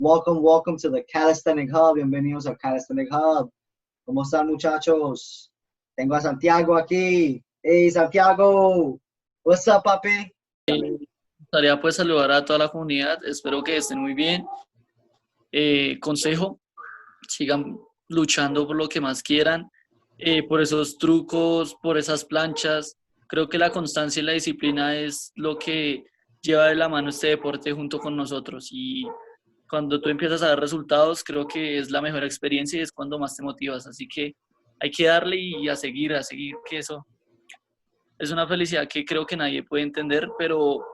Welcome to the Calisthenic Hub. Bienvenidos al Calisthenic Hub. ¿Cómo están, muchachos? Tengo a Santiago aquí. Hey, Santiago. What's up, papi? Me gustaría pues saludar a toda la comunidad, espero que estén muy bien. Consejo, sigan luchando por lo que más quieran, por esos trucos, por esas planchas. Creo que la constancia y la disciplina es lo que lleva de la mano este deporte junto con nosotros, y cuando tú empiezas a dar resultados creo que es la mejor experiencia y es cuando más te motivas, así que hay que darle y a seguir, que eso es una felicidad que creo que nadie puede entender, pero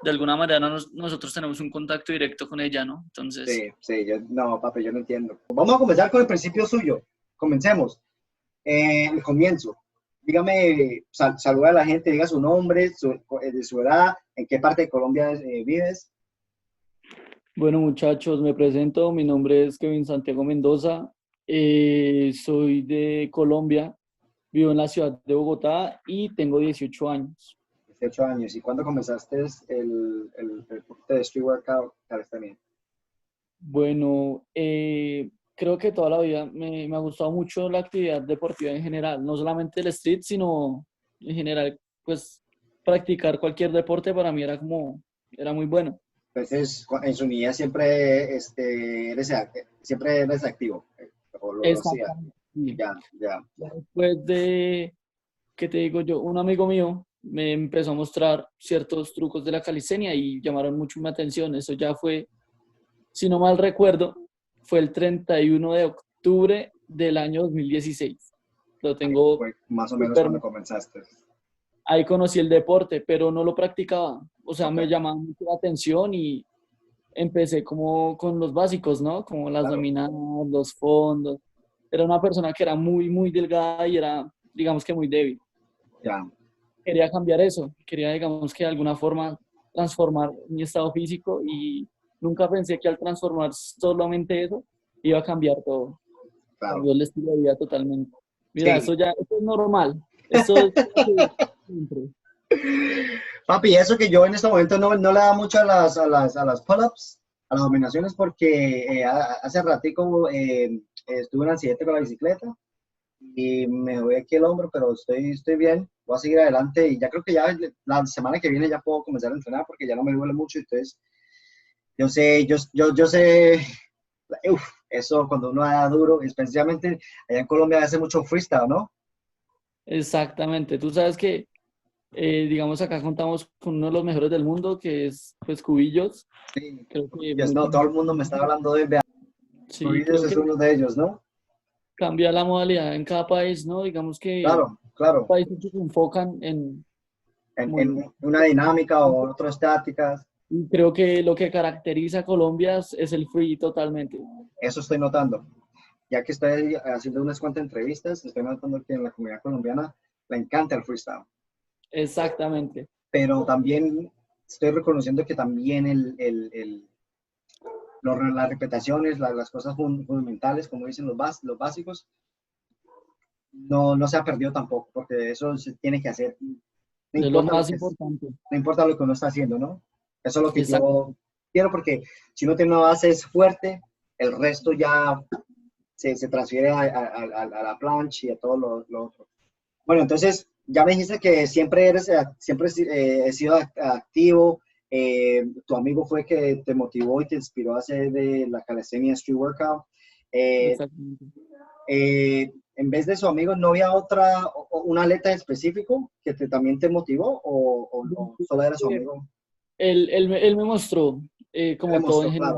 de alguna manera nosotros tenemos un contacto directo con ella, ¿no? Entonces, Sí, no, papi, yo no entiendo. Vamos a comenzar con el principio suyo. Comencemos. El comienzo. Dígame, saluda a la gente, diga su nombre, de su edad, en qué parte de Colombia vives. bueno, muchachos, me presento. Mi nombre es Kevin Santiago Mendoza. Soy de Colombia, vivo en la ciudad de Bogotá y tengo 18 años. 18 años. ¿Y cuándo comenzaste el deporte de street workout calistenia? Bueno, creo que toda la vida me ha gustado mucho la actividad deportiva en general, no solamente el street, sino en general, pues practicar cualquier deporte para mí era muy bueno. Entonces, en su niñez siempre, siempre eres activo, o lo hacía. Exactamente. Sí. Ya. Después de, ¿qué te digo yo? Un amigo mío me empezó a mostrar ciertos trucos de la calistenia y llamaron mucho mi atención. Eso ya fue, si no mal recuerdo, fue el 31 de octubre del año 2016. Lo Ahí tengo fue más o menos súper. cuando comenzaste. Ahí conocí el deporte, pero no lo practicaba. O sea, Ok, me llamaba mucho la atención y empecé como con los básicos, ¿no? Como las claro, dominadas, los fondos. Era una persona que era muy, muy delgada y era, digamos que muy débil. ya. Quería cambiar eso, quería, digamos que de alguna forma transformar mi estado físico, y nunca pensé que al transformar solamente eso iba a cambiar todo. Claro. Cambió el estilo de vida totalmente. Mira, Sí. eso es normal. Eso es siempre. Papi, eso que yo en este momento no le da mucho a las pull-ups, a las dominaciones, porque hace ratico estuve en un accidente con la bicicleta y me doy aquí el hombro, pero estoy bien, voy a seguir adelante y ya creo que ya la semana que viene ya puedo comenzar a entrenar porque ya no me duele mucho, entonces yo sé, uf, eso cuando uno da duro, especialmente allá en Colombia hace mucho freestyle, ¿no? Exactamente. Tú sabes que, digamos, acá contamos con uno de los mejores del mundo, que es, pues, Cubillos. Sí, Creo que Cubillos, no, todo el mundo me está hablando de él, sí, Cubillos creo es que uno de ellos, ¿no? cambia la modalidad en cada país, ¿no? Digamos que Claro, países que se enfocan en, como en, en una dinámica o otras tácticas, y creo que lo que caracteriza a Colombia es el free totalmente. eso estoy notando. Ya que estoy haciendo unas cuantas entrevistas, estoy notando que en la comunidad colombiana le encanta el freestyle, Exactamente. pero también estoy reconociendo que también las repeticiones, las cosas fundamentales, como dicen los básicos, no se ha perdido tampoco, porque eso se tiene que hacer, no Es lo importa más importante. no importa lo que uno está haciendo, ¿no? Eso es lo que yo Exactamente. quiero, porque si uno tiene una base fuerte, el resto ya se transfiere a la plancha y a todo lo otro. Bueno, entonces, ya me dijiste que siempre he sido activo. Tu amigo fue que te motivó y te inspiró a hacer de la calistenia street workout. Eh, Exactamente. en vez de su amigo, ¿no había un atleta específico que también te motivó o solo era su amigo? Él me mostró, Él le como todo en mostró, general.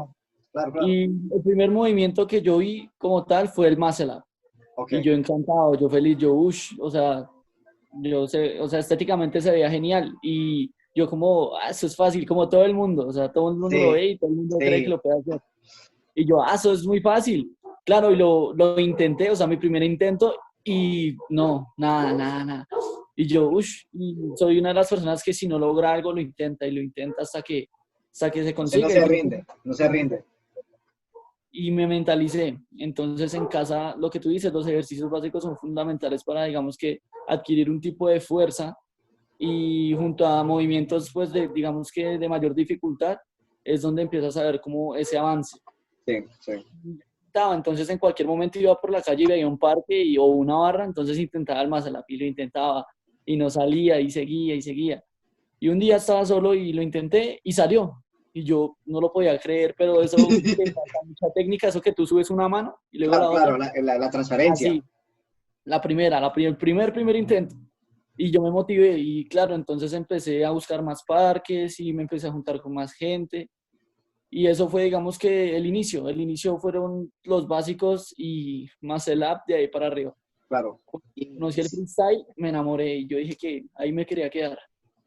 claro. Y el primer movimiento que yo vi como tal fue el muscle up. Ok, Y yo encantado, yo feliz, yo, ush, o sea, o sea, estéticamente se veía genial. Y yo como, eso es fácil, como todo el mundo, o sea, todo el mundo lo sí, ve y todo el mundo cree que sí. lo puede hacer. Y yo, eso es muy fácil. Claro, y lo intenté, o sea, mi primer intento, y no, nada. Y yo, ush, y soy una de las personas que si no logra algo, lo intenta y lo intenta hasta que se Usted no consigue. se rinde, no se rinde. Y me mentalicé. Entonces en casa, lo que tú dices, los ejercicios básicos son fundamentales para, digamos que, adquirir un tipo de fuerza, y junto a movimientos, pues, digamos que de mayor dificultad, es donde empiezas a ver como ese avance. Sí, sí. Entonces en cualquier momento iba por la calle y veía un parque o una barra, entonces intentaba el Mazalap y lo intentaba y no salía y seguía y seguía. Y un día estaba solo y lo intenté y salió. Y yo no lo podía creer, pero eso le falta mucha técnica, eso que tú subes una mano y luego Claro, la claro, otra. la transferencia. Así, el primer intento. Y yo me motivé y claro, entonces empecé a buscar más parques y me empecé a juntar con más gente. Y eso fue, digamos que el inicio. El inicio fueron los básicos y más el app de ahí para arriba. Claro. Conocí el freestyle, me enamoré y yo dije que ahí me quería quedar.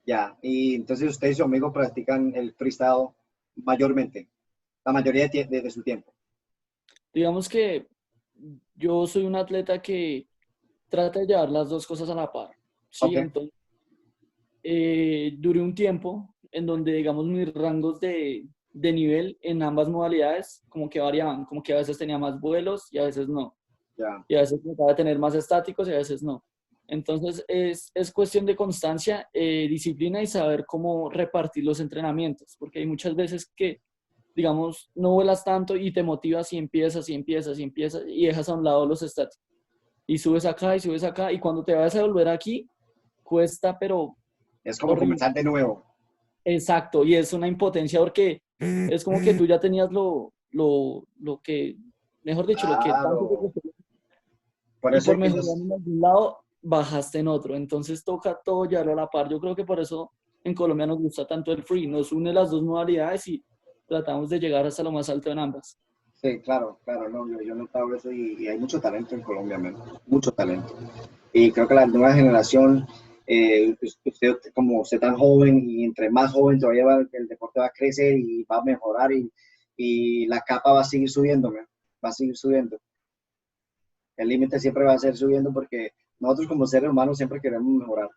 Ya, y entonces usted y su amigo practican el freestyle mayormente, la mayoría de su tiempo. Digamos que yo soy un atleta que trata de llevar las dos cosas a la par. Sí, Ok, entonces duré un tiempo en donde, digamos, mis rangos de nivel en ambas modalidades como que variaban, como que a veces tenía más vuelos y a veces no. ya, Y a veces trataba de tener más estáticos y a veces no. Entonces es cuestión de constancia, disciplina y saber cómo repartir los entrenamientos, porque hay muchas veces que, digamos, no vuelas tanto y te motivas y empiezas y empiezas y empiezas y dejas a un lado los estáticos. Y subes acá y cuando te vas a volver aquí, cuesta, pero es como horrible. comenzar de nuevo. Exacto, y es una impotencia porque es como que tú ya tenías lo que, mejor dicho, lo que tanto te Claro, costó por y eso por es que mejorar en algún lado bajaste en otro. Entonces toca todo llevarlo a la par. Yo creo que por eso en Colombia nos gusta tanto el free. Nos une las dos modalidades y tratamos de llegar hasta lo más alto en ambas. sí, claro, claro, no, yo he notado eso y hay mucho talento en Colombia, man, mucho talento. Y creo que la nueva generación, usted como usted tan joven y entre más joven todavía el deporte va a crecer y va a mejorar y la capa va a seguir subiendo, man, va a seguir subiendo. El límite siempre va a ser subiendo porque nosotros como seres humanos siempre queremos mejorar.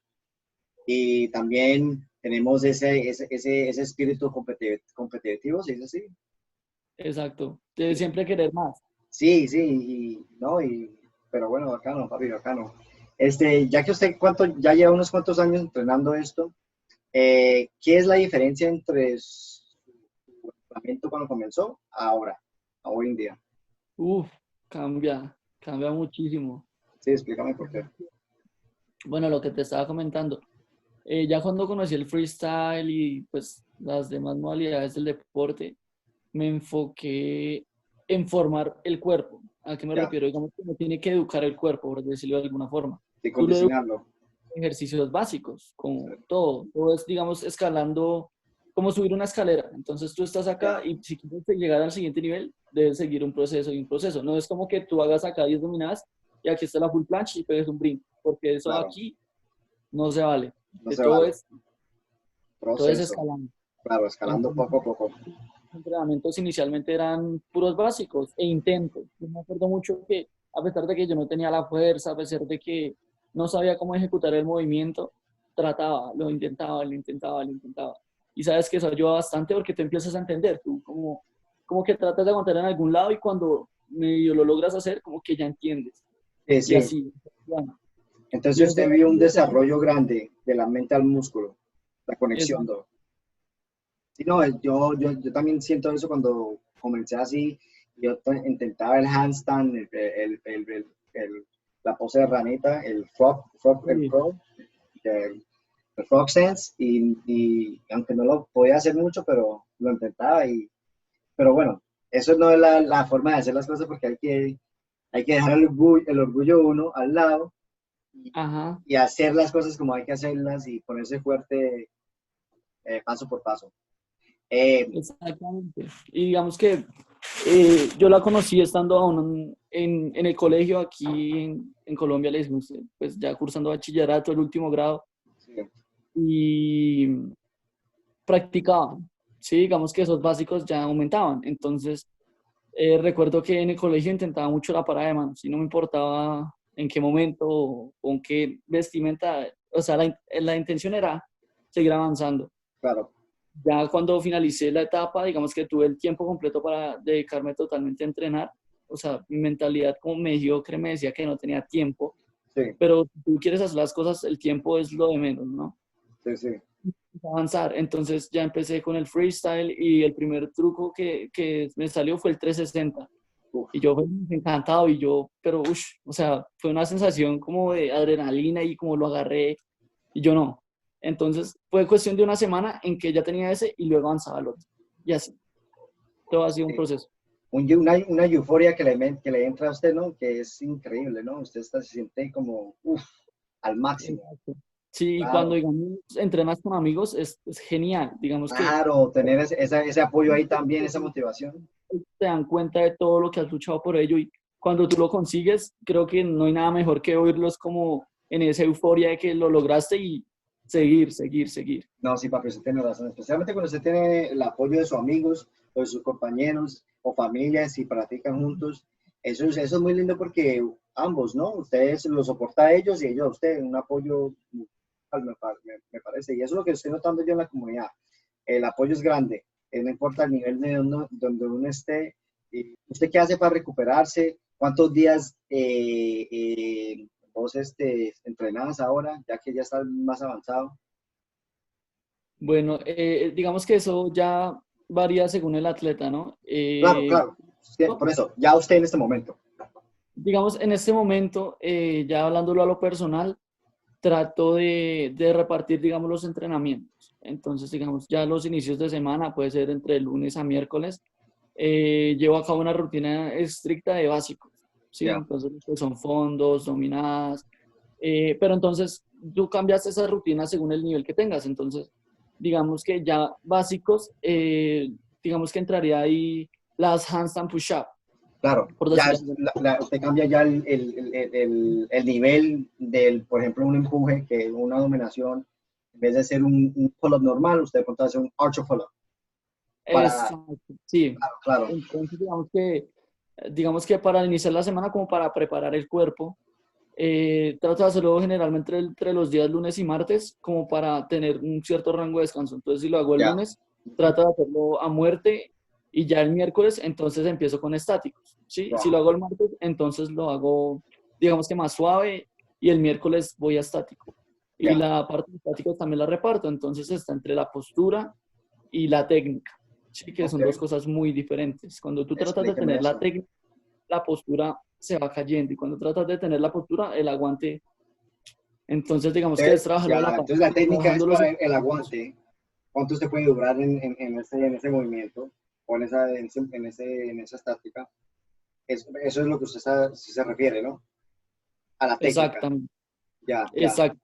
Y también tenemos ese espíritu competitivo, ¿sí es así? Exacto. De siempre querer más. Sí, sí, y, no, pero bueno, bacano, papi, bacano. Ya que usted ya lleva unos cuantos años entrenando esto, ¿qué es la diferencia entre su entrenamiento cuando comenzó ahora, a hoy en día? Uf, cambia muchísimo. Sí, explícame por qué. Bueno, lo que te estaba comentando. Ya cuando conocí el freestyle y pues las demás modalidades del deporte, me enfoqué en formar el cuerpo. ¿A qué me Ya, refiero? Digamos que uno tiene que educar el cuerpo, por decirlo de alguna forma. y Tú lo educas condicionarlo. con ejercicios básicos, Sí, como todo es, digamos, escalando, como subir una escalera. Entonces tú estás acá ya, y si quieres llegar al siguiente nivel, debes seguir un proceso y un proceso. No es como que tú hagas acá 10 dominadas y aquí está la full planche y pegues un brinco, porque eso claro, aquí no se vale. no Que se vale. todo es Proceso, escalando. claro, escalando Entonces, poco a poco. entrenamientos inicialmente eran puros básicos e intentos. Yo me acuerdo mucho que a pesar de que yo no tenía la fuerza, a pesar de que no sabía cómo ejecutar el movimiento, trataba, lo intentaba, lo intentaba. Y sabes que eso ayuda bastante porque te empiezas a entender, tú como que tratas de aguantar en algún lado y cuando medio lo logras hacer, como que ya entiendes. Sí, Y sí. así, bueno, y Entonces eso usted vio un desarrollo grande de la mente al músculo, la es, conexión. Sí, no, yo también siento eso cuando comencé así. Intentaba el handstand, la pose de ranita, sí, el, el frog stance, y aunque no lo podía hacer mucho, pero lo intentaba. Pero bueno, eso no es la forma de hacer las cosas porque hay que dejar el orgullo uno al lado y, ajá. y hacer las cosas como hay que hacerlas y ponerse fuerte paso por paso. Eh, Exactamente. Y digamos que yo la conocí estando aún en el colegio aquí en Colombia, les guste, pues ya cursando bachillerato, el último grado, sí, y practicaba. Sí, digamos que esos básicos ya aumentaban. Entonces, recuerdo que en el colegio intentaba mucho la parada de manos y no me importaba en qué momento o con qué vestimenta, o sea, la intención era seguir avanzando. claro. Ya cuando finalicé la etapa, digamos que tuve el tiempo completo para dedicarme totalmente a entrenar. O sea, mi mentalidad como mediocre me decía que no tenía tiempo, Sí, pero si tú quieres hacer las cosas, el tiempo es lo de menos, ¿no? sí, sí. avanzar. Entonces ya empecé con el freestyle y el primer truco que me salió fue el 360. Uf, Y yo fue encantado y yo, pero uff, o sea, fue una sensación como de adrenalina y como lo agarré y yo no. Entonces fue cuestión de una semana en que ya tenía ese y luego avanzaba al otro. Y así, todo ha sido un sí. proceso. Una euforia que le entra a usted, ¿no? Que es increíble, ¿no? Usted está, se siente como, uff, al máximo. Exacto. Sí, y cuando, Claro, digamos, entrenas con amigos es genial. Digamos que claro, tener ese apoyo ahí también, esa motivación. te dan cuenta de todo lo que has luchado por ello y cuando tú lo consigues, creo que no hay nada mejor que oírlos como en esa euforia de que lo lograste y seguir, seguir, seguir. No, sí, papi, usted tiene razón. Especialmente cuando usted tiene el apoyo de sus amigos o de sus compañeros o familias y practican juntos. Eso es muy lindo porque ambos, ¿no? Ustedes lo soporta a ellos y ellos a usted, un apoyo, me parece. Y eso es lo que estoy notando yo en la comunidad. El apoyo es grande, no importa el nivel de donde uno esté. ¿Y usted qué hace para recuperarse? ¿Cuántos días vos entrenás ahora, ya que ya estás más avanzado? Bueno, digamos que eso ya varía según el atleta, ¿no? Claro, claro. Sí, por eso, ya usted en este momento. Digamos, en este momento, ya hablándolo a lo personal, trato de repartir, digamos, los entrenamientos. Entonces, digamos, ya los inicios de semana, puede ser entre lunes a miércoles, llevo a cabo una rutina estricta de básicos, ¿sí? Ya, Entonces, pues, son fondos, dominadas, pero entonces tú cambias esa rutina según el nivel que tengas. Entonces, digamos que ya básicos, digamos que entraría ahí las handstand push-up, claro. por Ya decirlo así. usted cambia ya el nivel del, por ejemplo, un empuje, que una dominación, en vez de ser un pull-up normal, usted puede hacer un arch pull-up. Para, Exacto, sí. claro, Entonces, digamos que para iniciar la semana, como para preparar el cuerpo, trato de hacerlo generalmente entre los días lunes y martes, como para tener un cierto rango de descanso. Entonces, si lo hago el ya. lunes, trato de hacerlo a muerte y ya el miércoles, entonces empiezo con estáticos. ¿Sí? Si lo Wow. hago el martes, entonces lo hago, digamos que más suave y el miércoles voy a estático. Y Ya, la parte de estáticos también la reparto, entonces está entre la postura y la técnica. Sí, que ok. son dos cosas muy diferentes. Cuando tú tratas de Explíqueme tener la eso. técnica, la postura se va cayendo y cuando tratas de tener la postura, el aguante. Entonces, digamos que es trabajarlo a la Ya, par, entonces la técnica es trabajando los... para el aguante. ¿Cuánto usted puede durar en ese movimiento o en esa estática? Eso es lo que usted se refiere, ¿no? A la técnica. Exactamente, Ya, ya. exacto.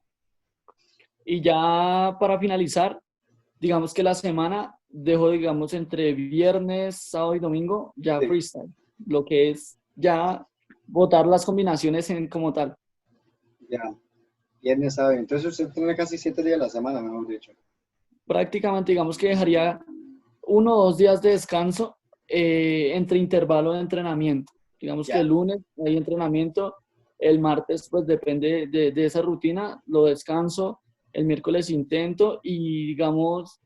Y ya para finalizar, digamos que la semana dejo, digamos, entre viernes, sábado y domingo, ya Sí, freestyle, lo que es ya botar las combinaciones en como tal. ya. Viernes, sábado. Entonces usted tiene casi 7 días a la semana, mejor dicho. Prácticamente, digamos que dejaría 1 o 2 días de descanso entre intervalo de entrenamiento. Digamos que el Ya, lunes hay entrenamiento, el martes pues depende de esa rutina, lo descanso, el miércoles intento y digamos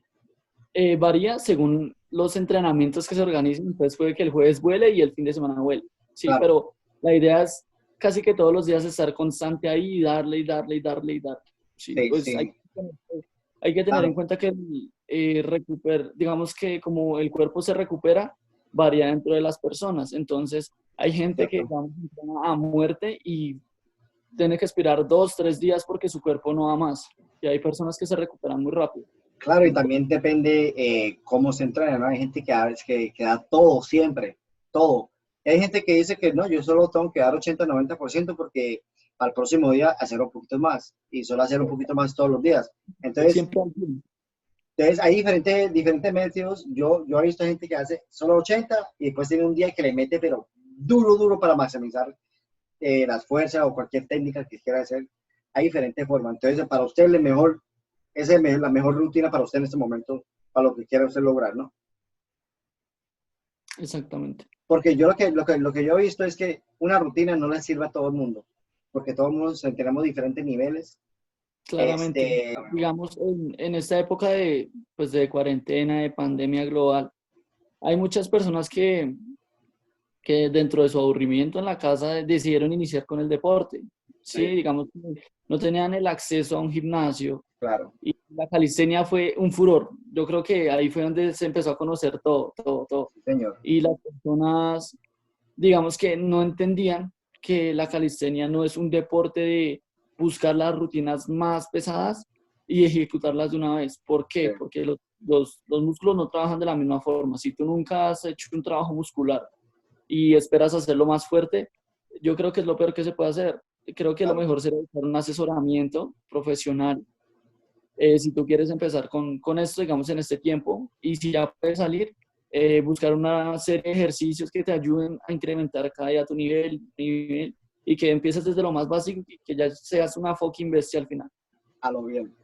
varía según los entrenamientos que se organicen, entonces puede que el jueves vuele y el fin de semana vuele, sí, claro. pero la idea es casi que todos los días estar constante ahí y darle y darle y darle y darle, sí, Sí, pues sí, hay que tener en claro. cuenta que digamos que como el cuerpo se recupera, varía dentro de las personas. Entonces, hay gente que Cierto. digamos, entrena a muerte y tiene que esperar 2, 3 días porque su cuerpo no da más. Y hay personas que se recuperan muy rápido. Claro, y Entonces, también depende cómo se entrena, ¿no? Hay gente que da todo siempre, todo. Y hay gente que dice que no, yo solo tengo que dar 80-90% porque al próximo día hacer un poquito más y solo hacer un poquito más todos los días. Entonces, siempre alguien. hay diferentes métodos. Yo he visto gente que hace solo 80 y después tiene un día que le mete, pero duro, duro para maximizar las fuerzas o cualquier técnica que quiera hacer. Hay diferentes formas. Entonces, para usted, esa es la mejor rutina para usted en este momento, para lo que quiera usted lograr, ¿no? Exactamente. Porque yo lo que yo he visto es que una rutina no le sirve a todo el mundo, porque todo el mundo tenemos diferentes niveles. Claramente. Este, Digamos, en esta época pues de cuarentena, de pandemia global, hay muchas personas que dentro de su aburrimiento en la casa decidieron iniciar con el deporte. Sí, sí, digamos, no tenían el acceso a un gimnasio claro, la calistenia fue un furor. Yo creo que ahí fue donde se empezó a conocer todo, todo, todo. Sí, señor. Y las personas, digamos que no entendían que la calistenia no es un deporte de buscar las rutinas más pesadas y ejecutarlas de una vez. ¿Por Sí, qué? Porque los músculos no trabajan de la misma forma. Si tú nunca has hecho un trabajo muscular y esperas hacerlo más fuerte, yo creo que es lo peor que se puede hacer. Creo que lo claro. mejor sería buscar un asesoramiento profesional si tú quieres empezar con esto, digamos, en este tiempo, y si ya puedes salir, buscar una serie de ejercicios que te ayuden a incrementar cada día tu nivel y que empieces desde lo más básico y que ya seas una fucking bestia al final. A lo bien.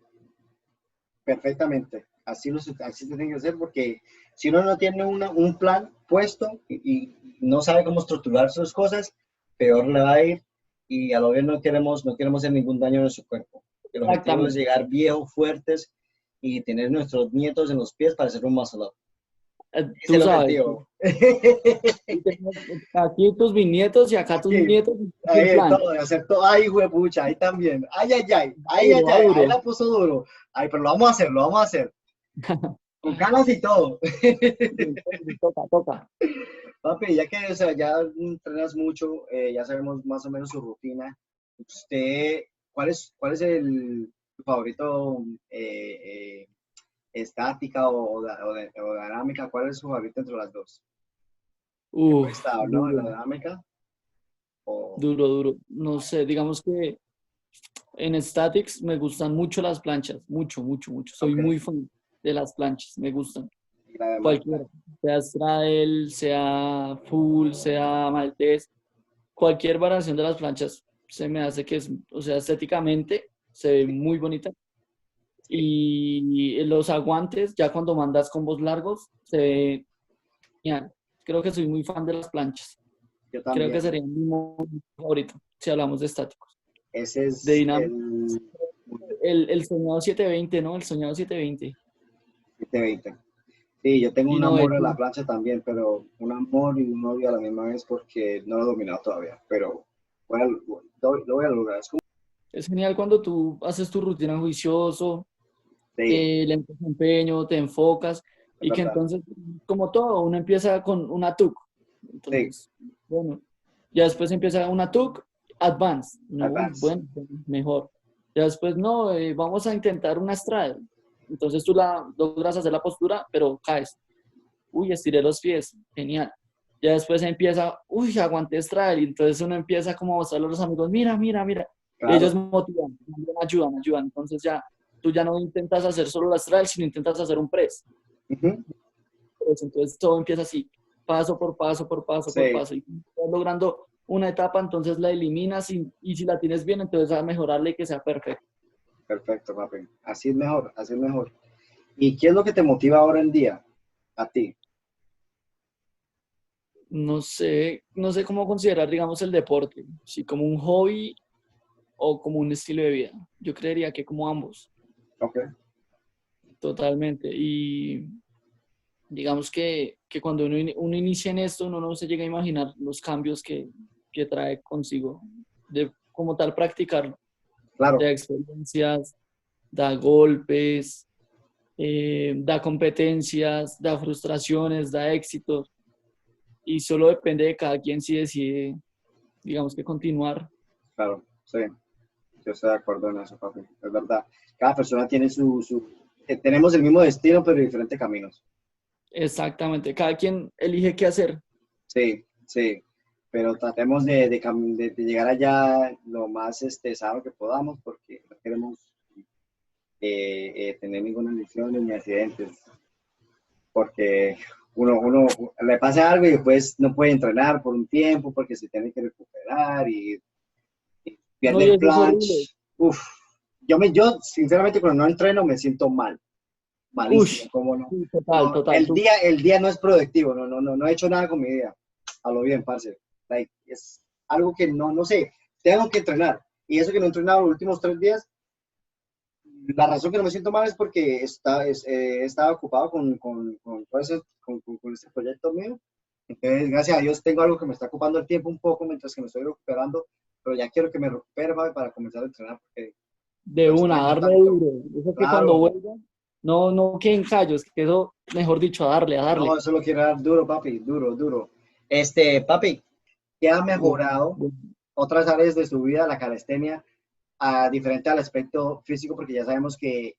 Perfectamente. Así se tiene que hacer porque si uno no tiene un plan puesto y no sabe cómo estructurar sus cosas, peor le va a ir y a lo bien no queremos hacer ningún daño a nuestro cuerpo. El objetivo es Exactamente. llegar viejos, fuertes y tener nuestros nietos en los pies para hacer un muscle up. Ese es Tú el sabes, objetivo. aquí aquí tus bisnietos y acá tus Aquí, nietos, en ahí, plan, todo, de hacer todo. Ay, huepucha, ahí también. Ay, ay, ay, ay, ay, duro, ay, ahí duro. la puso duro. Ay, pero lo vamos a hacer, lo vamos a hacer. Con ganas y todo. Toca, toca. Papi, ya que o sea, ya entrenas mucho, ya sabemos más o menos su rutina. Usted, ¿cuál es tu favorito estática o dinámica? ¿Cuál es su favorito entre las dos? El Uf, freestyle, ¿no? La duro, dinámica. O, duro, duro. No sé, digamos que en Statics me gustan mucho las planchas, mucho, mucho, mucho. Soy ok, muy fan de las planchas, me gustan. y la demás. Cualquiera, sea straddle, sea full, sea maltés, cualquier variación de las planchas se me hace que es, o sea, estéticamente se ve muy bonita. Sí, Y los aguantes, ya cuando mandas combos largos, se ve genial. Creo que soy muy fan de las planchas. yo Creo que también. sería mi favorito si hablamos de estáticos. Ese De es dinámico, el el soñado 720, ¿no? El soñado 720. 720. Sí, yo tengo Y un no, amor a la plancha también, pero un amor y un odio a la misma vez porque no lo he dominado todavía. Pero bueno, lo voy a lograr. Es como es genial cuando tú haces tu rutina juicioso, sí, le metes empeño, te enfocas es y que verdad. entonces, como todo, uno empieza con una TUC. Sí, Entonces, bueno, ya después empieza una TUC Advanced, ¿no? advance. Bueno, mejor. Ya después, no, vamos a intentar una Straddle. Entonces tú logras hacer la postura, pero caes. Uy, estiré los pies, genial. Ya después empieza, uy, aguanté Straddle. Y entonces uno empieza como a mostrarle a los amigos, mira, mira, mira. Y ellos Claro. motivan, ayudan, ayudan. Entonces ya tú ya no intentas hacer solo la Straddle, sino intentas hacer un press. Ujú. Entonces todo empieza así, paso por paso, por paso, por Sí, paso. Y vas logrando una etapa, entonces la eliminas y si la tienes bien, entonces a mejorarle y que sea perfecto. perfecto, papi. Así es mejor, así es mejor. ¿Y qué es lo que te motiva ahora en día a ti? No sé cómo considerar, digamos, el deporte, si como un hobby o como un estilo de vida. Yo creería que como ambos, Ok, totalmente. Y digamos que cuando uno inicia en esto, uno no se llega a imaginar los cambios que trae consigo de como tal practicarlo, claro, de experiencias, da golpes, da competencias, da frustraciones, da éxitos, y solo depende de cada quien si decide, digamos que continuar. claro, sí. Yo estoy de acuerdo en eso, papi. Es verdad. Cada persona tiene tenemos el mismo destino, pero diferentes caminos. Exactamente, cada quien elige qué hacer. Sí, sí. Pero tratemos de llegar allá lo más sano que podamos, porque no queremos tener ninguna lesión ni accidentes. Porque uno le pasa algo y después no puede entrenar por un tiempo porque se tiene que recuperar y No, pierde y el eso es horrible. planche. Uf, yo sinceramente cuando no entreno me siento mal, malísimo, Ush, ¿cómo no? sí, total, No, total. el día no es productivo, no he hecho nada con mi día. A lo bien, parce. Like, es algo que no sé, tengo que entrenar. Y eso que no he entrenado los últimos 3 días, la razón que no me siento mal es porque estaba ocupado con este proyecto mío. Entonces, gracias a Dios tengo algo que me está ocupando el tiempo un poco mientras que me estoy recuperando, pero ya quiero que me recupere para comenzar a entrenar porque De lo una, extraño darle tanto. duro. Eso que cuando Claro, vuelva, no queden callos, que eso, mejor dicho, a no, darle. eso lo quiero dar duro, papi, duro, duro. Papi, ¿qué ha Uf, mejorado otras áreas de su vida, la calistenia, diferente al aspecto físico? Porque ya sabemos que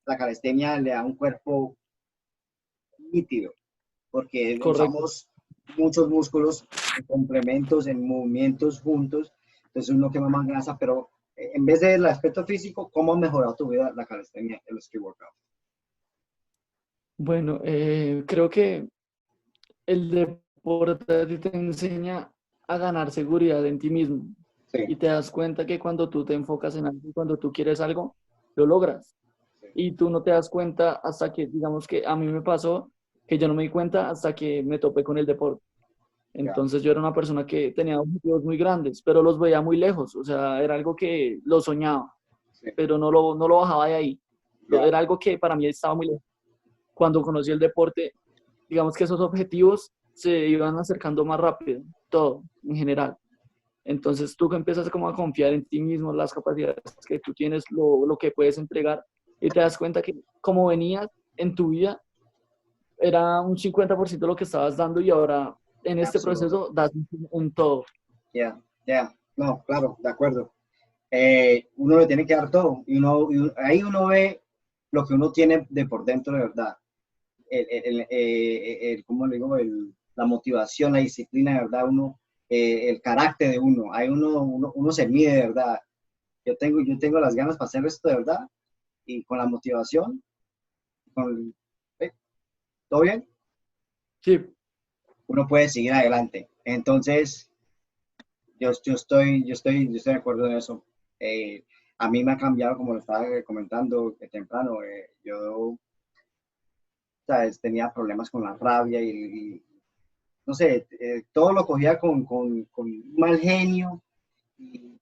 la calistenia le da un cuerpo nítido, porque correcto. usamos muchos músculos en complementos, en movimientos juntos, entonces uno quema más grasa, pero en vez del aspecto físico, ¿cómo ha mejorado tu vida la calistenia, el street workout? Bueno, creo que el deporte a ti te enseña a ganar seguridad en ti mismo Sí, y te das cuenta que cuando tú te enfocas en algo, cuando tú quieres algo, lo logras. sí, Y tú no te das cuenta hasta que, digamos que a mí me pasó que yo no me di cuenta hasta que me topé con el deporte. ya, Entonces yo era una persona que tenía objetivos muy grandes, pero los veía muy lejos, o sea, era algo que lo soñaba, sí, pero no lo bajaba de ahí. ya, Era algo que para mí estaba muy lejos. Cuando conocí el deporte, digamos que esos objetivos se iban acercando más rápido, todo en general. Entonces tú que empiezas como a confiar en ti mismo, las capacidades que tú tienes, lo que puedes entregar, y te das cuenta que como venías en tu vida, era un 50% lo que estabas dando y ahora en este absolutely, proceso das un todo. ya, ya, no, claro, de acuerdo. Uno le tiene que dar todo ahí uno ve lo que uno tiene de por dentro de verdad. ¿Cómo le digo? La motivación, la disciplina de verdad, el carácter de uno, ahí uno se mide de verdad. Yo tengo las ganas para hacer esto de verdad y con la motivación, con, eh, todo bien, Sí, uno puede seguir adelante. Entonces, yo estoy de acuerdo en eso. Eh, a mí me ha cambiado, como lo estaba comentando temprano, yo, ¿sabes? Tenía problemas con la rabia y no sé, todo lo cogía con mal genio y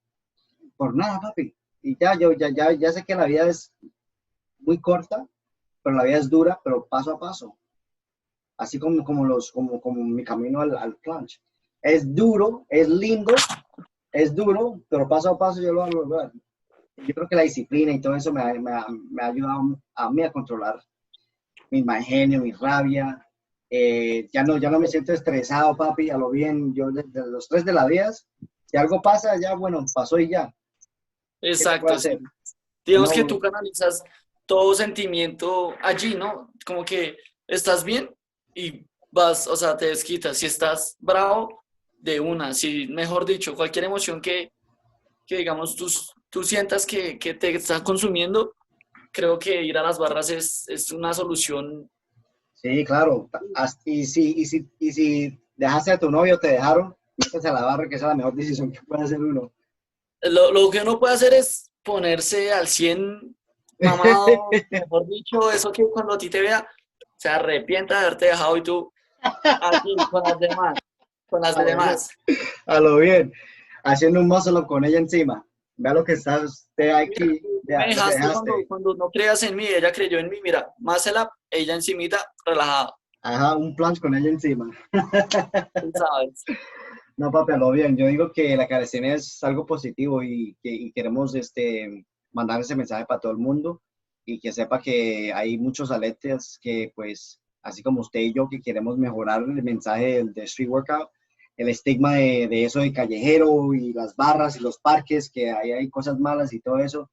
por nada, papi. Y ya sé que la vida es muy corta, pero la vida es dura, pero paso a paso. Así como mi camino al planche. Es duro, es lindo, es duro, pero paso a paso yo lo hago lograr. Yo creo que la disciplina y todo eso me ha ayudado a mí a controlar mi mal genio, mi rabia. Ya no me siento estresado, papi, a lo bien. Yo desde los 3 de la vida, si algo pasa, ya, bueno, pasó y ya. ¿Qué se puede exacto, hacer? sí. Digamos que tú Uno, canalizas todo sentimiento allí, ¿no? Como que estás bien y vas, o sea, te desquitas. Si estás bravo, de una. Si, mejor dicho, cualquier emoción que digamos, tú sientas que te está consumiendo, creo que ir a las barras es una solución. sí, claro. Y si dejaste a tu novio, te dejaron, métete a la barra, que esa es la mejor decisión que puede hacer uno. Lo que uno puede hacer es ponerse al 100 mamado, mejor dicho, eso que cuando a ti te vea, se arrepienta de haberte dejado y tú aquí con las demás, con las A lo bien, demás. a lo bien. Haciendo un muscle up con ella encima. Vea lo que está usted Mira, aquí, tú me vea lo que dejaste dejaste. cuando no creas en mí, ella creyó en mí, mira, más se la, ella encimita, relajada, Ajá, un planche con ella encima. tú sabes. No, papi, a lo bien. Yo digo que la calistenia es algo positivo y queremos mandar ese mensaje para todo el mundo y que sepa que hay muchos atletas que, pues, así como usted y yo, que queremos mejorar el mensaje de street workout, el estigma de eso de callejero y las barras y los parques, que ahí hay cosas malas y todo eso.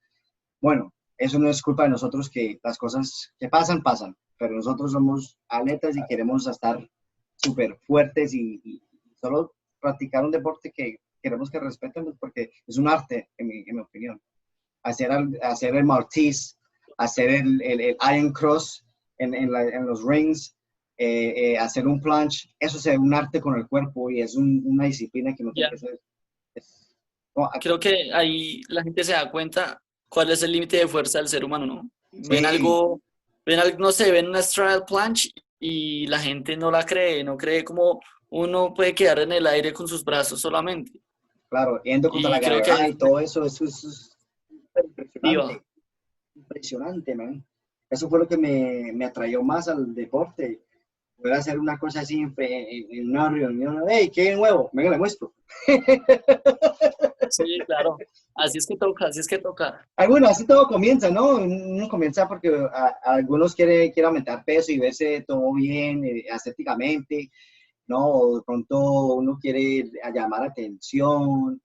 Bueno, eso no es culpa de nosotros que las cosas que pasan, pasan, pero nosotros somos atletas y queremos estar súper fuertes y solo practicar un deporte que queremos que respeten pues, porque es un arte, en mi opinión. Hacer el martis, hacer el Iron Cross en los rings, hacer un planche, eso es un arte con el cuerpo y es una disciplina que no tiene Ya, que ser. Es- no, creo que ahí la gente se da cuenta cuál es el límite de fuerza del ser humano, ¿no? sí, Ven algo, no sé, ven una straddle planche y la gente no la cree, no cree como uno puede quedar en el aire con sus brazos solamente. claro, yendo contra la Y creo que ahí gravedad es y donde todo eso, eso es iba. impresionante, impresionante, man. Eso fue lo que me atrayó más al deporte. poder hacer una cosa así en una reunión, hey, ¿qué nuevo? Venga, le muestro. Sí, claro. Así es que toca, así es que toca. Bueno, así todo comienza, ¿no? Uno comienza porque algunos quieren aumentar peso y verse todo bien estéticamente, ¿no? O de pronto uno quiere llamar atención,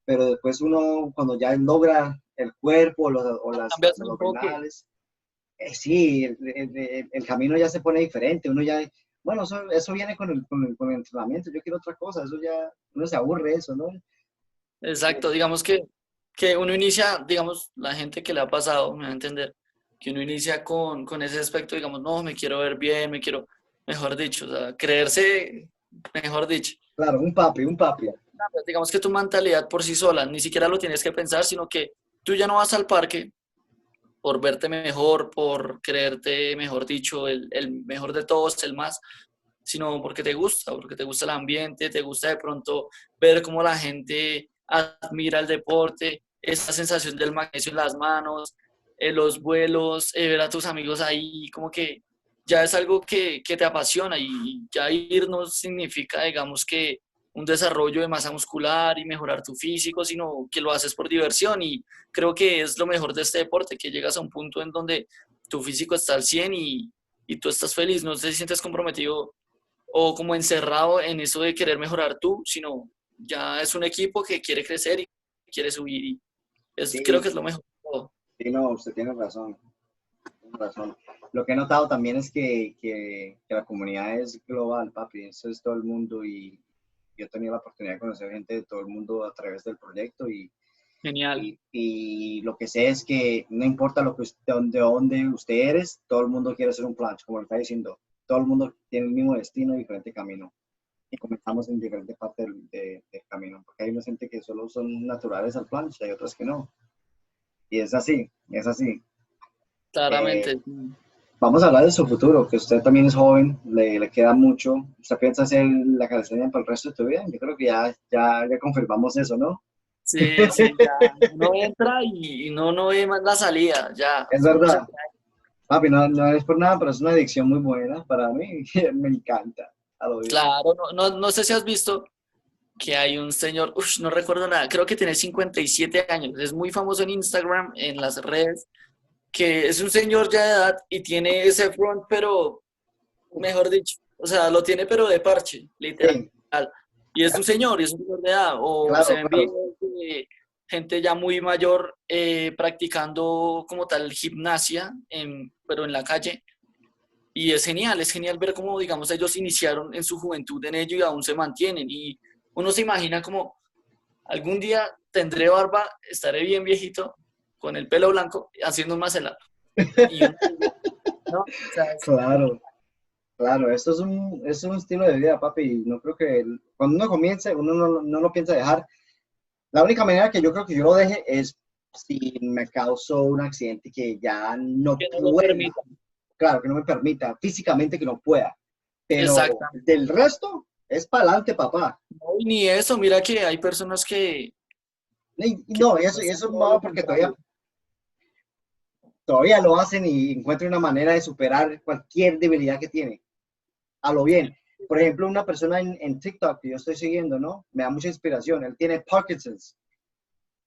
pero después uno, cuando ya logra el cuerpo Cambias las un enfoque. abdominales, sí, el camino ya se pone diferente, uno ya, bueno, eso viene con el entrenamiento, yo quiero otra cosa, eso ya, uno se aburre de eso, ¿no? Exacto, digamos que uno inicia, digamos, la gente que le ha pasado, me va a entender, que uno inicia con ese aspecto, digamos, no, me quiero ver bien, me quiero, mejor dicho, o sea, creerse, mejor dicho. Claro, un papi. Digamos que tu mentalidad por sí sola, ni siquiera lo tienes que pensar, sino que tú ya no vas al parque por verte mejor, por creerte, mejor dicho, el mejor de todos, el más, sino porque te gusta el ambiente, te gusta de pronto ver cómo la gente admira el deporte, esa sensación del magnesio en las manos, los vuelos, ver a tus amigos ahí, como que ya es algo que te apasiona y ya ir no significa, digamos, que un desarrollo de masa muscular y mejorar tu físico, sino que lo haces por diversión y creo que es lo mejor de este deporte, que llegas a un punto en donde tu físico está al 100 y tú estás feliz, no te sientes comprometido o como encerrado en eso de querer mejorar tú, sino ya es un equipo que quiere crecer y quiere subir y creo Sí, que es lo mejor de todo. sí, no, usted tiene razón, tiene razón. Lo que he notado también es que la comunidad es global, papi, eso es todo el mundo y yo he tenido la oportunidad de conocer gente de todo el mundo a través del proyecto Genial, y lo que sé es que no importa lo que de dónde usted eres, todo el mundo quiere ser un plancha, como le está diciendo, todo el mundo tiene el mismo destino y diferente camino. Y comenzamos en diferentes partes del camino, porque hay una gente que solo son naturales al plancha y hay otras que no. Y es así, es así. Eh, claramente. Vamos a hablar de su futuro, que usted también es joven, le queda mucho. ¿Usted piensa hacer la calistenia para el resto de tu vida? Yo creo que ya confirmamos eso, ¿no? Sí, sí, ya uno entra y no ve más la salida, ya, Es uno se verdad. Papi, no es por nada, pero es una adicción muy buena para mí. Me encanta. A lo bien. claro, no sé si has visto que hay un señor, no recuerdo nada, creo que tiene 57 años, es muy famoso en Instagram, en las redes, que es un señor ya de edad y tiene ese front, pero mejor dicho, o sea, lo tiene pero de parche, literal. Sí, Y es un señor de edad, o se claro, ven claro. videos de gente ya muy mayor practicando como tal gimnasia, pero en la calle. Y es genial ver cómo, digamos, ellos iniciaron en su juventud en ello y aún se mantienen. Y uno se imagina como algún día tendré barba, estaré bien viejito, con el pelo blanco, haciendo un muscle up. Y uno, ¿no? O sea, Claro, claro. Esto es un estilo de vida, papi. Y no creo que cuando uno comience, uno no lo piensa dejar. La única manera que yo creo que yo lo deje es si me causó un accidente que ya no que no lo pueda, permitan. claro, que no me permita, físicamente que no pueda. Pero Exactamente. del resto, es para adelante, papá. No, y ni eso, mira que hay personas que No, piensan eso es todo malo lo porque contrario. todavía lo hacen y encuentran una manera de superar cualquier debilidad que tiene. A lo bien. Por ejemplo, una persona en TikTok que yo estoy siguiendo, ¿no? Me da mucha inspiración. Él tiene Parkinson's.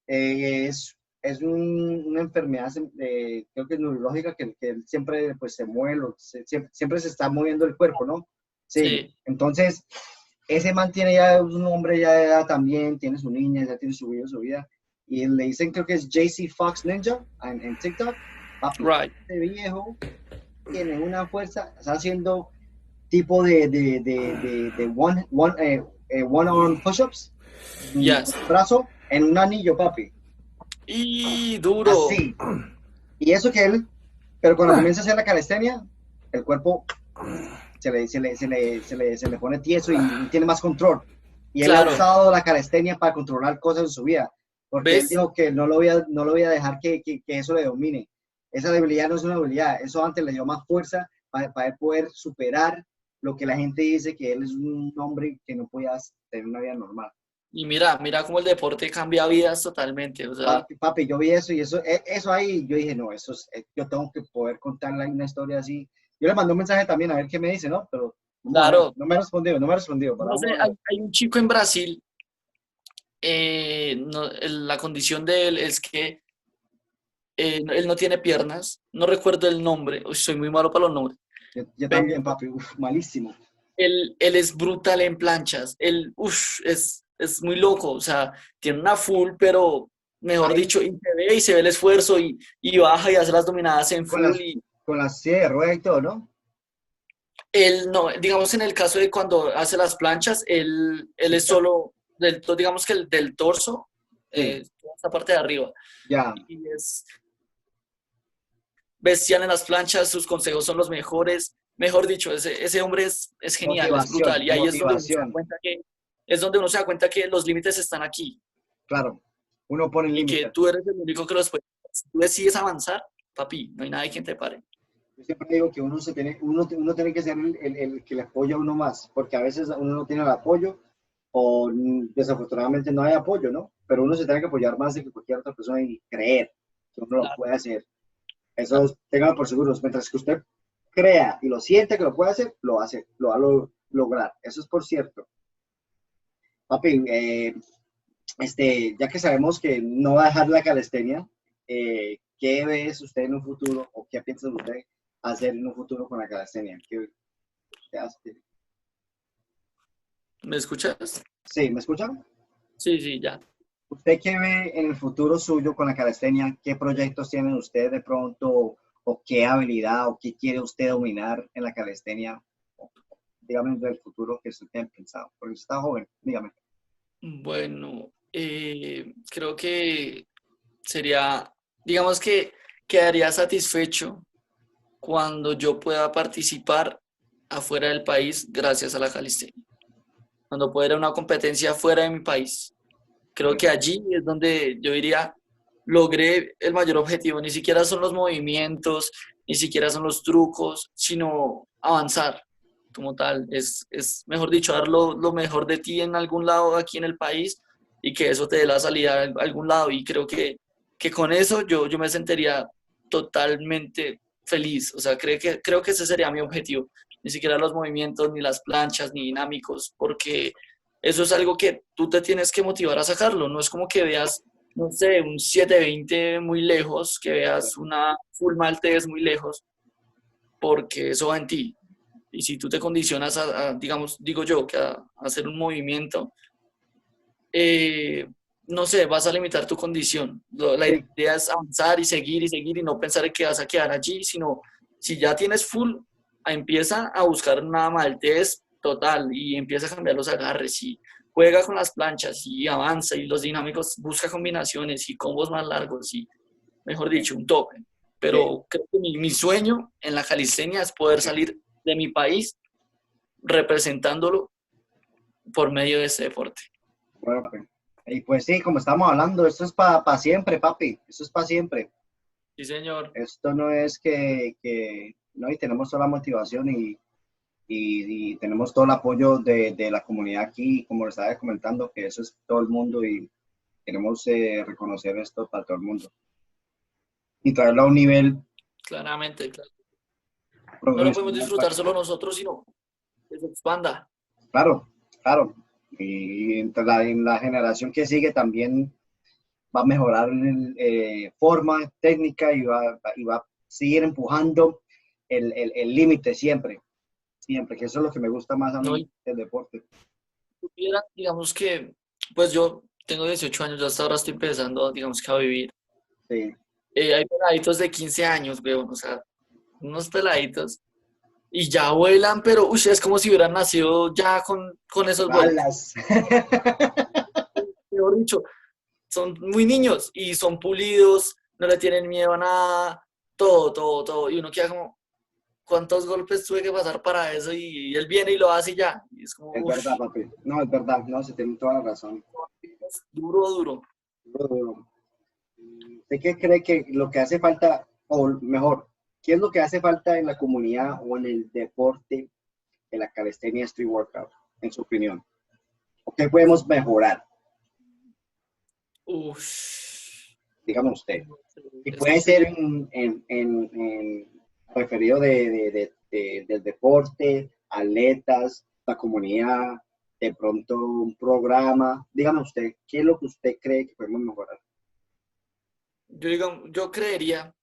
Es una enfermedad, creo que es neurológica, que él siempre pues, se mueve, siempre se está moviendo el cuerpo, ¿no? Sí. Sí, Entonces, ese man tiene ya un hombre ya de edad también, tiene su niña, ya tiene su vida. Y le dicen, creo que es JC Fox Ninja en TikTok. Papi, right. este viejo tiene una fuerza, está haciendo tipo de one arm push-ups, Yes. brazo en un anillo, papi. Y duro. Así. Y eso que él, pero cuando comienza a hacer la calistenia, el cuerpo se le pone tieso y tiene más control. Y él ha Claro. usado la calistenia para controlar cosas en su vida, porque él ¿Ves? dijo que no lo voy a dejar que eso le domine. Esa debilidad no es una debilidad, eso antes le dio más fuerza para él poder superar lo que la gente dice que él es un hombre que no podía tener una vida normal. Y mira cómo el deporte cambia vidas totalmente. O sea, Papi, yo vi eso y eso ahí, yo dije, no, yo tengo que poder contarle una historia así Yo le mandé un mensaje también a ver qué me dice, ¿no? Pero vamos a ver, Claro, no me ha respondido, no me ha respondido, pero no sé, vamos a ver. hay un chico en Brasil, la condición de él es que él no tiene piernas, no recuerdo el nombre, uy, soy muy malo para los nombres, Yo pero también, papi, uf, malísimo. él es brutal en planchas, él es muy loco, o sea, tiene una full, pero mejor Ahí, dicho, y se ve el esfuerzo y baja y hace las dominadas en con full las, y con las silla de rueda y todo, ¿no? él no, digamos en el caso de cuando hace las planchas, él Sí, es solo, digamos que el del torso, sí, toda esta parte de arriba, ya, y es bestial en las planchas, sus consejos son los mejores. Mejor dicho, ese hombre es genial, es motivación, brutal. Y ahí es donde uno se da motivación, cuenta que, es donde uno se da cuenta que los límites están aquí claro, uno pone y que límites. tú eres el único que los puede. Si tú decides avanzar, papi, no hay nadie quien te pare. Yo siempre digo que uno tiene que ser el que le apoya a uno más, porque a veces uno no tiene el apoyo o desafortunadamente no hay apoyo, ¿no? Pero uno se tiene que apoyar más de que cualquier otra persona y creer que uno lo Claro, puede hacer. Eso es, téngalo por seguro. Mientras que usted crea y lo siente que lo puede hacer, lo hace, lo va a lograr. Eso es por cierto. Papi, ya que sabemos que no va a dejar la calistenia, ¿qué ves usted en un futuro o qué piensa usted hacer en un futuro con la calistenia? ¿Qué hace? ¿me escuchas? Sí, ¿me escuchan? Sí, sí, ya. ¿Usted qué ve en el futuro suyo con la calistenia? ¿Qué proyectos tienen usted de pronto o qué habilidad o qué quiere usted dominar en la calistenia? Dígame del futuro que usted tiene pensado, porque usted está joven, dígame. Bueno, creo que sería, digamos que quedaría satisfecho cuando yo pueda participar afuera del país gracias a la calistenia. Cuando pueda ir a una competencia fuera de mi país. Creo que allí es donde yo diría, logré el mayor objetivo. Ni siquiera son los movimientos, ni siquiera son los trucos, sino avanzar como tal. Mejor dicho, dar lo mejor de ti en algún lado aquí en el país y que eso te dé la salida a algún lado. Y creo que con eso yo me sentiría totalmente feliz. O sea, creo que ese sería mi objetivo. Ni siquiera los movimientos, ni las planchas, ni dinámicos, porque eso es algo que tú te tienes que motivar a sacarlo. No es como que veas, no sé, un 720 muy lejos, que veas una full maltese muy lejos, porque eso va en ti. Y si tú te condicionas digamos, digo yo, que a hacer un movimiento, eh, no sé, vas a limitar tu condición. La Sí, idea es avanzar y seguir y no pensar en que vas a quedar allí, sino si ya tienes full, empieza a buscar una maltez total y empieza a cambiar los agarres y juega con las planchas y avanza y los dinámicos, busca combinaciones y combos más largos y, mejor sí, dicho, un tope. sí. Pero creo que mi sueño en la calistenia es poder salir de mi país representándolo por medio de este deporte. Bueno, y pues sí, como estamos hablando, esto es para siempre, papi. Esto es para siempre. Sí, señor. Esto no es no, y tenemos toda la motivación y tenemos todo el apoyo de la comunidad aquí, como lo estaba comentando, que eso es todo el mundo y queremos reconocer esto para todo el mundo y traerlo a un nivel Claramente, claro. No lo podemos profesional. disfrutar solo nosotros, sino que se expanda. Claro, claro. Y en la generación que sigue también va a mejorar forma, técnica y va a seguir empujando el límite siempre, siempre, que eso es lo que me gusta más a ¿No? mí Y del deporte. digamos que, pues yo tengo 18 años, yo hasta ahora estoy empezando, digamos que a vivir. Sí. Hay peladitos de 15 años, weón, o sea, unos peladitos, y ya vuelan, pero uy, es como si hubieran nacido ya con esos vuelos. Alas. Mejor dicho, son muy niños y son pulidos, no le tienen miedo a nada, todo, todo, todo. Y uno queda como, ¿cuántos golpes tuve que pasar para eso? Y él viene y lo hace y ya. Y es como, Es uff, verdad, papi. No, es verdad. No, se tiene toda la razón. duro, duro. Pero, ¿usted qué cree que lo que hace falta, o mejor, qué es lo que hace falta en la comunidad o en el deporte de la calistenia street workout, en su opinión? ¿O qué podemos mejorar? Uff, Dígame usted. Y es puede ser que referido del deporte, atletas, la comunidad, de pronto un programa. Dígame usted, ¿qué es lo que usted cree que podemos mejorar? Yo creería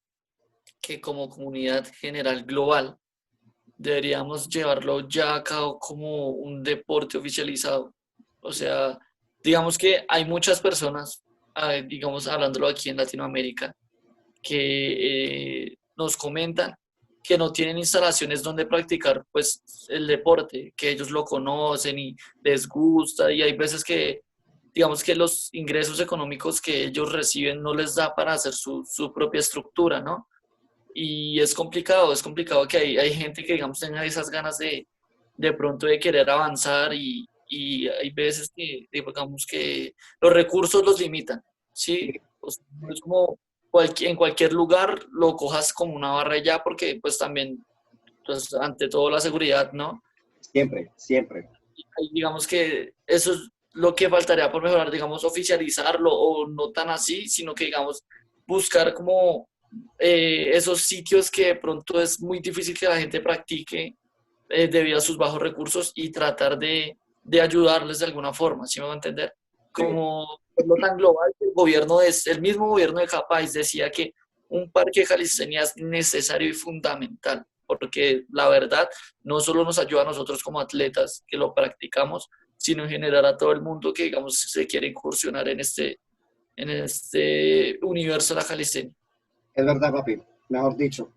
que como comunidad general global deberíamos llevarlo ya a cabo como un deporte oficializado. O sea, digamos que hay muchas personas, digamos, hablándolo aquí en Latinoamérica, que nos comentan que no tienen instalaciones donde practicar pues el deporte, que ellos lo conocen y les gusta y hay veces que digamos que los ingresos económicos que ellos reciben no les da para hacer su propia estructura, ¿no? Y es complicado que hay gente que digamos tenga esas ganas de pronto de querer avanzar y hay veces que digamos que los recursos los limitan, ¿sí? O sea, no es como en cualquier lugar lo cojas como una barra y ya, porque pues también, pues ante todo la seguridad, ¿no? Siempre, siempre. Y digamos que eso es lo que faltaría por mejorar, digamos, oficializarlo o no tan así, sino que, digamos, buscar como esos sitios que de pronto es muy difícil que la gente practique debido a sus bajos recursos y tratar de ayudarles de alguna forma, ¿sí me va a entender? Sí, Como lo tan global, el mismo gobierno de cada país decía que un parque de calistenia es necesario y fundamental, porque la verdad no solo nos ayuda a nosotros como atletas que lo practicamos, sino en general a todo el mundo que, digamos, se quiere incursionar en este universo de la calistenia. es verdad, papi. Mejor dicho,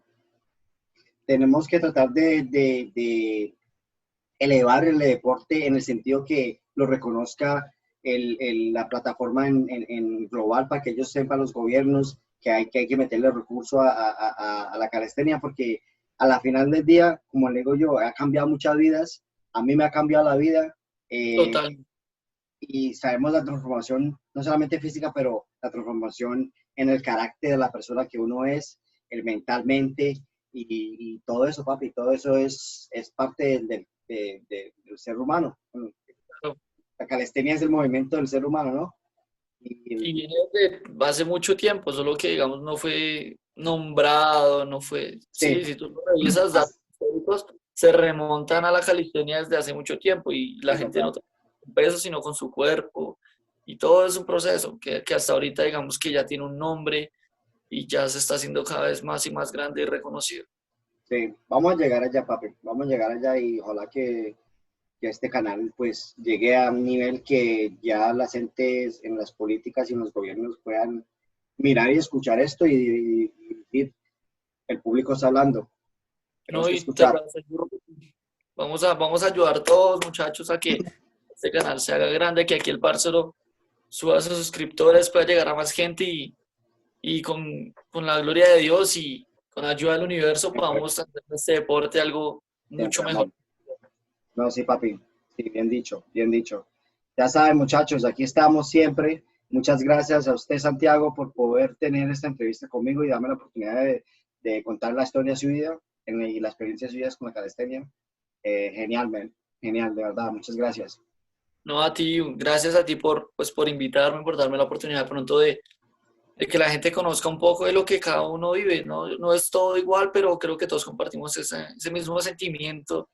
tenemos que tratar de elevar el deporte en el sentido que lo reconozca la plataforma en global para que ellos sepan los gobiernos que hay que meterle recursos a la calistenia porque a la final del día, como le digo yo, ha cambiado muchas vidas, a mí me ha cambiado la vida Total. y sabemos la transformación, no solamente física, pero la transformación en el carácter de la persona que uno es, el mentalmente y todo eso, papi, todo eso es parte del ser humano. La calistenia es el movimiento del ser humano, ¿no? Y Y, viene de hace mucho tiempo, solo que, digamos, no fue nombrado, no fue... sí, Sí, si tú lo revisas, datos históricos se remontan a la calistenia desde hace mucho tiempo y la es gente no verdad. trabaja con peso, sino con su cuerpo. Y todo es un proceso que hasta ahorita, digamos, que ya tiene un nombre y ya se está haciendo cada vez más y más grande y reconocido. Sí, vamos a llegar allá, papi, vamos a llegar allá y ojalá que este canal pues llegue a un nivel que ya las entes en las políticas y en los gobiernos puedan mirar y escuchar esto y decir, el público está hablando, tenemos No, que y te lo escuchar. aseguro que sí. Vamos a ayudar a todos, muchachos, a que este canal se haga grande, que aquí el parcero suba a sus suscriptores, pueda llegar a más gente y con la gloria de Dios y con la ayuda del universo Siempre, podamos hacer de este deporte algo mucho siempre, mejor. amor. No, sí, papi, sí, bien dicho, bien dicho. Ya saben, muchachos, aquí estamos siempre. Muchas gracias a usted, Santiago, por poder tener esta entrevista conmigo y darme la oportunidad de contar la historia suya y la experiencia suya con la calistenia. Genial, man. Genial, de verdad. Muchas gracias. No a ti, gracias a ti por, pues, por invitarme, por darme la oportunidad pronto de que la gente conozca un poco de lo que cada uno vive. No, no es todo igual, pero creo que todos compartimos ese mismo sentimiento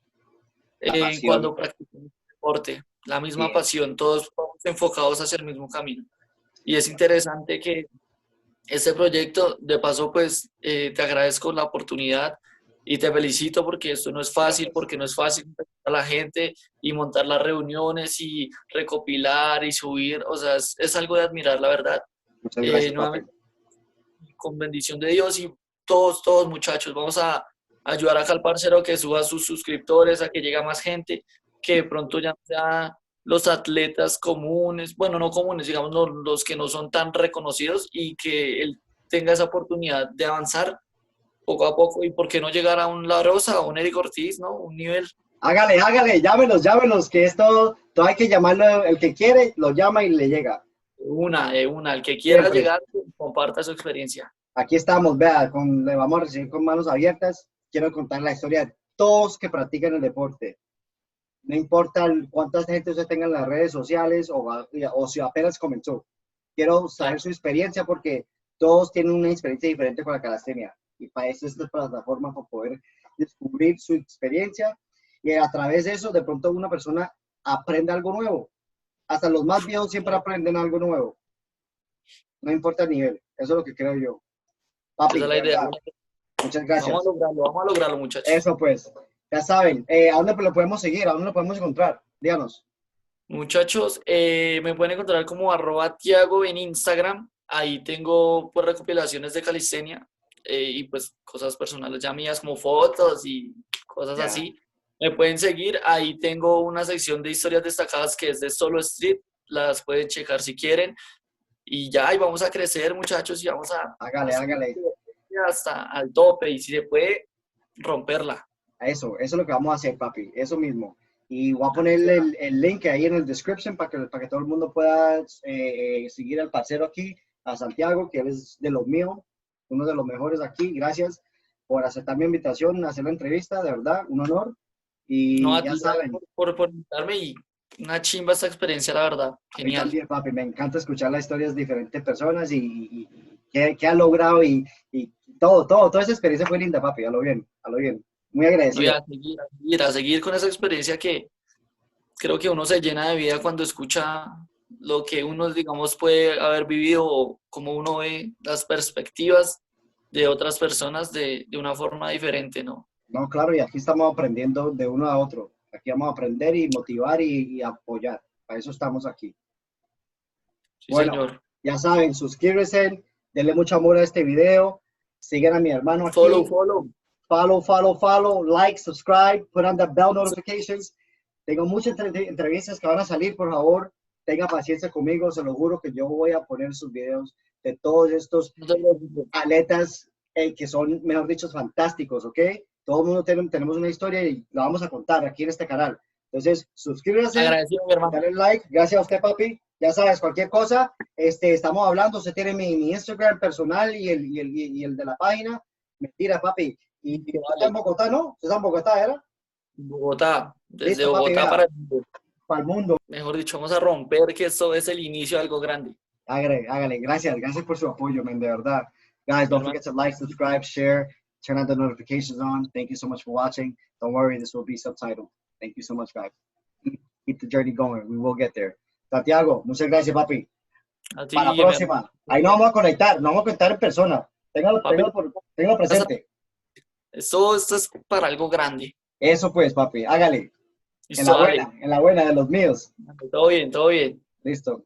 La pasión. cuando practicamos deporte, la misma Sí, pasión, todos vamos enfocados hacia el mismo camino. Y es interesante que este proyecto, de paso, pues te agradezco la oportunidad y te felicito porque esto no es fácil, gracias. porque no es fácil a la gente y montar las reuniones y recopilar y subir, o sea, es algo de admirar, la verdad. Muchas gracias, papi. Nuevamente, con bendición de Dios y todos muchachos, vamos a ayudar acá al parcero que suba a sus suscriptores, a que llegue a más gente, que de pronto ya no sea los atletas comunes, bueno, no comunes, digamos, los que no son tan reconocidos y que él tenga esa oportunidad de avanzar poco a poco y por qué no llegar a un La Rosa, a un Eric Ortiz, ¿no? Un nivel Hágale, hágale, llámenos, llámenos, que esto, todo hay que llamarlo, el que quiere, lo llama y le llega. de una, el que quiera Siempre. llegar, comparta su experiencia. Aquí estamos, vea, le vamos a recibir con manos abiertas. Quiero contar la historia de todos que practican el deporte. No importa cuánta gente usted tenga en las redes sociales o si apenas comenzó. Quiero saber Claro. su experiencia porque todos tienen una experiencia diferente con la calistenia. y para eso es esta plataforma, para poder descubrir su experiencia y a través de eso de pronto una persona aprende algo nuevo. Hasta los más viejos siempre aprenden algo nuevo. No importa el nivel. Eso es lo que creo yo. Papi, Esa es de la idea. verdad, muchas gracias. Vamos a lograrlo, muchachos. Eso pues, ya saben. ¿A dónde lo podemos seguir? ¿A dónde lo podemos encontrar? Díganos. Muchachos, me pueden encontrar como @Tiago en Instagram. Ahí tengo pues recopilaciones de calistenia y pues cosas personales ya mías como fotos y cosas Ya. así. Me pueden seguir. Ahí tengo una sección de historias destacadas que es de Solo Street. Las pueden checar si quieren. Y ya, ahí vamos a crecer, muchachos, y vamos a Hágale. hasta al tope. Y si se puede, romperla. Eso es lo que vamos a hacer, papi. Eso mismo. Y voy a ponerle el link ahí en el description para que todo el mundo pueda seguir al parcero aquí, a Santiago, que él es de los míos, uno de los mejores aquí. Gracias por aceptar mi invitación, hacer la entrevista, de verdad, un honor. Y No, a ya ti saben, por invitarme y una chimba esta experiencia, la verdad. a mí Genial. también, papi, me encanta escuchar las historias de diferentes personas y qué ha logrado y toda esa experiencia fue linda, papi, a lo bien, a lo bien. Muy No, y agradecido. a seguir con esa experiencia que creo que uno se llena de vida cuando escucha lo que uno, digamos, puede haber vivido o cómo uno ve las perspectivas de otras personas de una forma diferente, ¿no? No, claro, y aquí estamos aprendiendo de uno a otro. Aquí vamos a aprender y motivar y apoyar. Para eso estamos aquí. Sí, Bueno, señor. ya saben, suscríbanse, denle mucho amor a este video, sigan a mi hermano Follow, aquí, follow. follow, like, subscribe, put on the bell notifications. Tengo muchas entrevistas que van a salir, por favor, tenga paciencia conmigo, se lo juro que yo voy a poner sus videos de todos estos No te preocupes. atletas que son, mejor dicho, fantásticos, ¿ok? Todo el mundo tenemos una historia y la vamos a contar aquí en este canal. Entonces, suscríbase, Agradecido, mi hermano. dale like, gracias a usted, papi. Ya sabes, cualquier cosa, estamos hablando, usted tiene mi Instagram personal y el de la página. Mentira, papi. Y usted está en Vale. Bogotá, ¿no? Usted está en Bogotá, ¿era? Bogotá, desde Listo, papi, Bogotá vea, para el mundo. para el mundo. Mejor dicho, vamos a romper que esto es el inicio de algo grande. Hágale. Gracias por su apoyo, man, de verdad. Guys, Mi don't hermano, forget to like, subscribe, share, turn on the notifications on. Thank you so much for watching. Don't worry, this will be subtitled. Thank you so much, guys. Keep the journey going. We will get there. Santiago, muchas gracias, papi. a ti, Para la mi hermano. próxima. Ahí nos vamos a conectar, nos vamos a conectar en persona. Papi, Téngalo presente. esto es para algo grande. Eso pues, papi, hágale. Listo, dale. En la buena de los míos. Todo bien, todo bien. Listo.